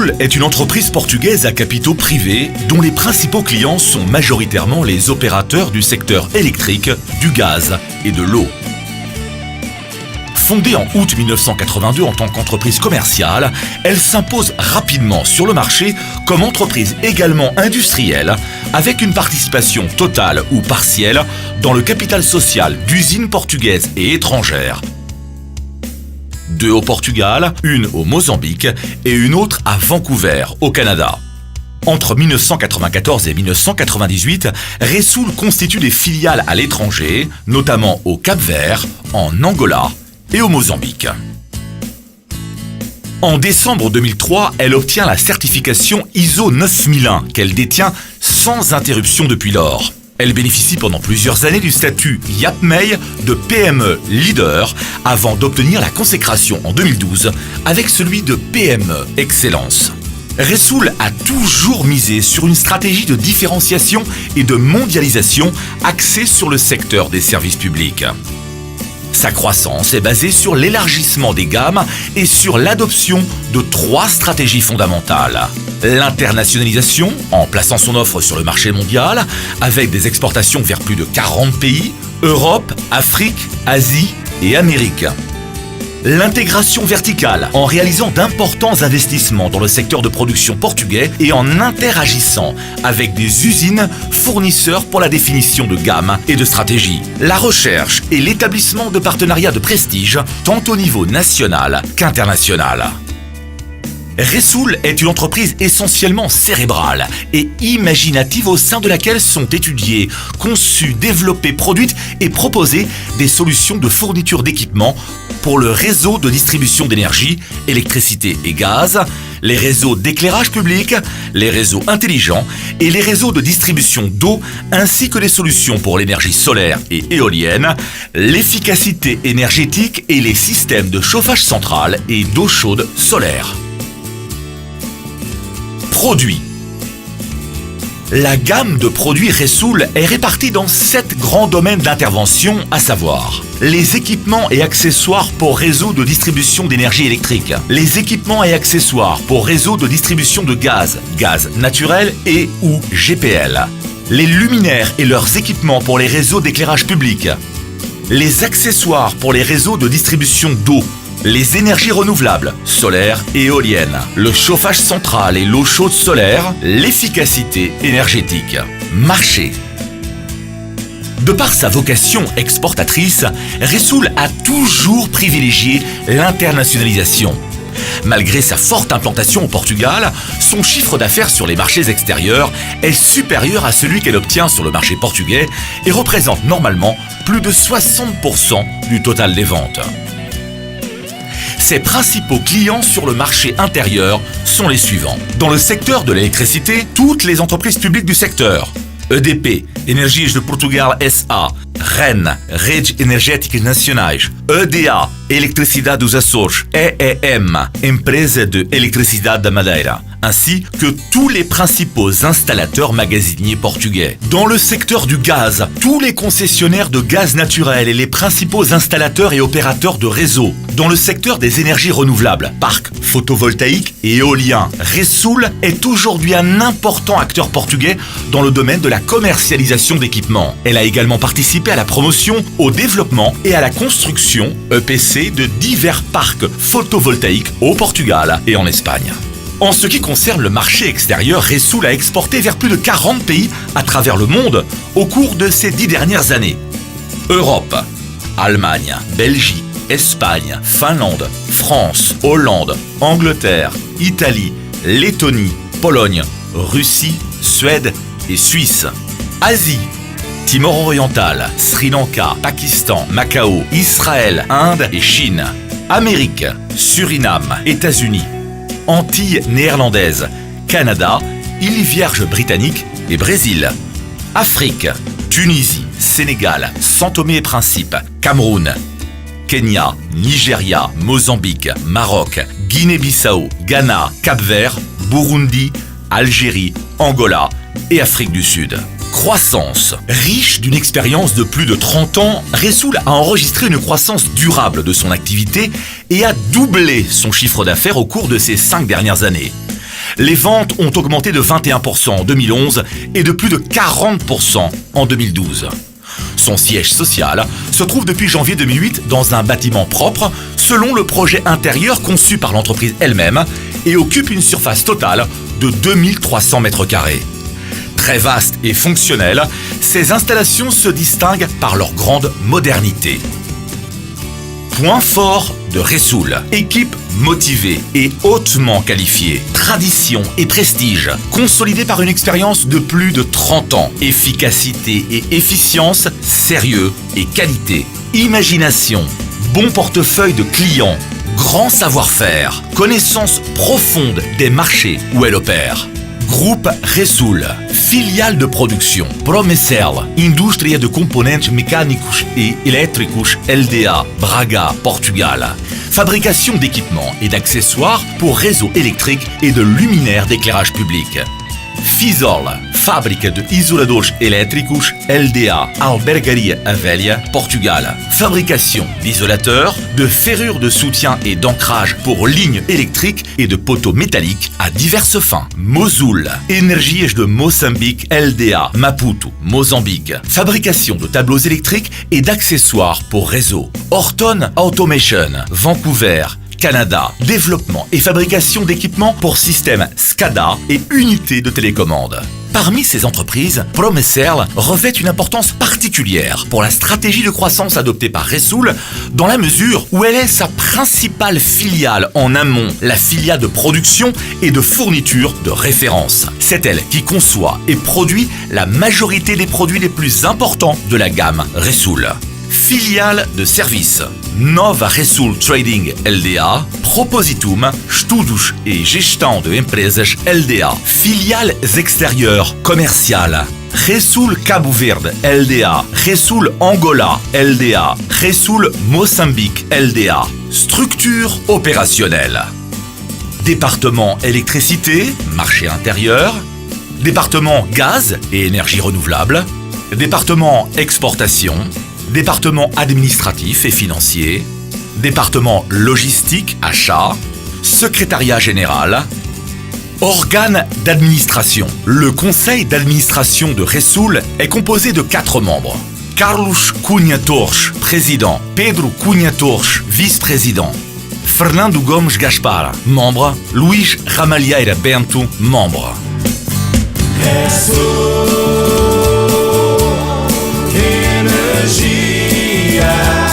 Ressoul est une entreprise portugaise à capitaux privés dont les principaux clients sont majoritairement les opérateurs du secteur électrique, du gaz et de l'eau. Fondée en août 1982 en tant qu'entreprise commerciale, elle s'impose rapidement sur le marché comme entreprise également industrielle, avec une participation totale ou partielle dans le capital social d'usines portugaises et étrangères. 2 au Portugal, une au Mozambique et une autre à Vancouver, au Canada. Entre 1994 et 1998, Ressoul constitue des filiales à l'étranger, notamment au Cap-Vert, en Angola et au Mozambique. En décembre 2003, elle obtient la certification ISO 9001 qu'elle détient sans interruption depuis lors. Elle bénéficie pendant plusieurs années du statut YAPMEI de PME Leader avant d'obtenir la consécration en 2012 avec celui de PME Excellence. Ressoul a toujours misé sur une stratégie de différenciation et de mondialisation axée sur le secteur des services publics. Sa croissance est basée sur l'élargissement des gammes et sur l'adoption de 3 stratégies fondamentales. L'internationalisation, en plaçant son offre sur le marché mondial, avec des exportations vers plus de 40 pays, Europe, Afrique, Asie et Amérique. L'intégration verticale, en réalisant d'importants investissements dans le secteur de production portugais et en interagissant avec des usines fournisseurs pour la définition de gamme et de stratégie. La recherche et l'établissement de partenariats de prestige, tant au niveau national qu'international. Ressoul est une entreprise essentiellement cérébrale et imaginative au sein de laquelle sont étudiées, conçues, développées, produites et proposées des solutions de fourniture d'équipements pour le réseau de distribution d'énergie, électricité et gaz, les réseaux d'éclairage public, les réseaux intelligents et les réseaux de distribution d'eau, ainsi que les solutions pour l'énergie solaire et éolienne, l'efficacité énergétique et les systèmes de chauffage central et d'eau chaude solaire. Produits. La gamme de produits Ressoul est répartie dans 7 grands domaines d'intervention, à savoir les équipements et accessoires pour réseaux de distribution d'énergie électrique, les équipements et accessoires pour réseaux de distribution de gaz, gaz naturel et ou GPL, les luminaires et leurs équipements pour les réseaux d'éclairage public, les accessoires pour les réseaux de distribution d'eau, les énergies renouvelables, solaires et éoliennes, le chauffage central et l'eau chaude solaire, l'efficacité énergétique. Marché. De par sa vocation exportatrice, Ressoul a toujours privilégié l'internationalisation. Malgré sa forte implantation au Portugal, son chiffre d'affaires sur les marchés extérieurs est supérieur à celui qu'elle obtient sur le marché portugais et représente normalement plus de 60% du total des ventes. Ses principaux clients sur le marché intérieur sont les suivants. Dans le secteur de l'électricité, toutes les entreprises publiques du secteur. EDP, Energias de Portugal SA, REN, Redes Energéticas Nacionais, EDA, Eletricidade dos Açores, EEM, Empresa de Eletricidade da Madeira, ainsi que tous les principaux installateurs magasiniers portugais. Dans le secteur du gaz, tous les concessionnaires de gaz naturel et les principaux installateurs et opérateurs de réseaux. Dans le secteur des énergies renouvelables, parcs photovoltaïques et éoliens, Ressoul est aujourd'hui un important acteur portugais dans le domaine de la commercialisation d'équipements. Elle a également participé à la promotion, au développement et à la construction EPC de divers parcs photovoltaïques au Portugal et en Espagne. En ce qui concerne le marché extérieur, Ressoul a exporté vers plus de 40 pays à travers le monde au cours de ces 10 dernières années. Europe, Allemagne, Belgique, Espagne, Finlande, France, Hollande, Angleterre, Italie, Lettonie, Pologne, Russie, Suède et Suisse. Asie, Timor oriental, Sri Lanka, Pakistan, Macao, Israël, Inde et Chine. Amérique, Suriname, États-Unis, Antilles néerlandaises, Canada, îles Vierges britanniques et Brésil. Afrique, Tunisie, Sénégal, São Tomé et Principe, Cameroun, Kenya, Nigeria, Mozambique, Maroc, Guinée-Bissau, Ghana, Cap-Vert, Burundi, Algérie, Angola et Afrique du Sud. Croissance. Riche d'une expérience de plus de 30 ans, Ressoul a enregistré une croissance durable de son activité et a doublé son chiffre d'affaires au cours de ces 5 dernières années. Les ventes ont augmenté de 21% en 2011 et de plus de 40% en 2012. Son siège social se trouve depuis janvier 2008 dans un bâtiment propre, selon le projet intérieur conçu par l'entreprise elle-même, et occupe une surface totale de 2300 mètres carrés. Très vastes et fonctionnelles, ces installations se distinguent par leur grande modernité. Point fort de Ressoul, équipe motivée et hautement qualifiée, tradition et prestige, consolidés par une expérience de plus de 30 ans, efficacité et efficience, sérieux et qualité, imagination, bon portefeuille de clients, grand savoir-faire, connaissance profonde des marchés où elle opère. Groupe Ressoul, filiale de production Promesel, Indústria de Componentes Mecânicos e Elétricos LDA, Braga, Portugal. Fabrication d'équipements et d'accessoires pour réseaux électriques et de luminaires d'éclairage public. Fisol, fábrica de isoladores elétricos LDA, Albergaria Velha, Portugal. Fabrication d'isolateurs, de ferrures de soutien et d'ancrage pour lignes électriques et de poteaux métalliques à diverses fins. Mosul, Energias de Moçambique LDA, Maputo, Mozambique. Fabrication de tableaux électriques et d'accessoires pour réseaux. Orton Automation, Vancouver, Canada, développement et fabrication d'équipements pour systèmes SCADA et unités de télécommande. Parmi ces entreprises, Promesel revêt une importance particulière pour la stratégie de croissance adoptée par Ressoul, dans la mesure où elle est sa principale filiale en amont, la filiale de production et de fourniture de référence. C'est elle qui conçoit et produit la majorité des produits les plus importants de la gamme Ressoul. Filiale de service Nova Ressoul Trading LDA, Propositum, Studios e Gestão de Empresas LDA. Filiales extérieures commerciales Ressoul Cabo Verde LDA, Ressoul Angola LDA, Ressoul Moçambique LDA. Structure opérationnelle. Département électricité, marché intérieur. Département gaz et énergie renouvelable. Département exportation. Département administratif et financier, département logistique, achat, secrétariat général, organe d'administration. Le conseil d'administration de Ressoul est composé de 4 membres. Carlos Cunha Torres, président. Pedro Cunha Torres, vice-président. Fernando Gomes Gaspar, membre. Luís Ramalheira Bento, membre. Energia.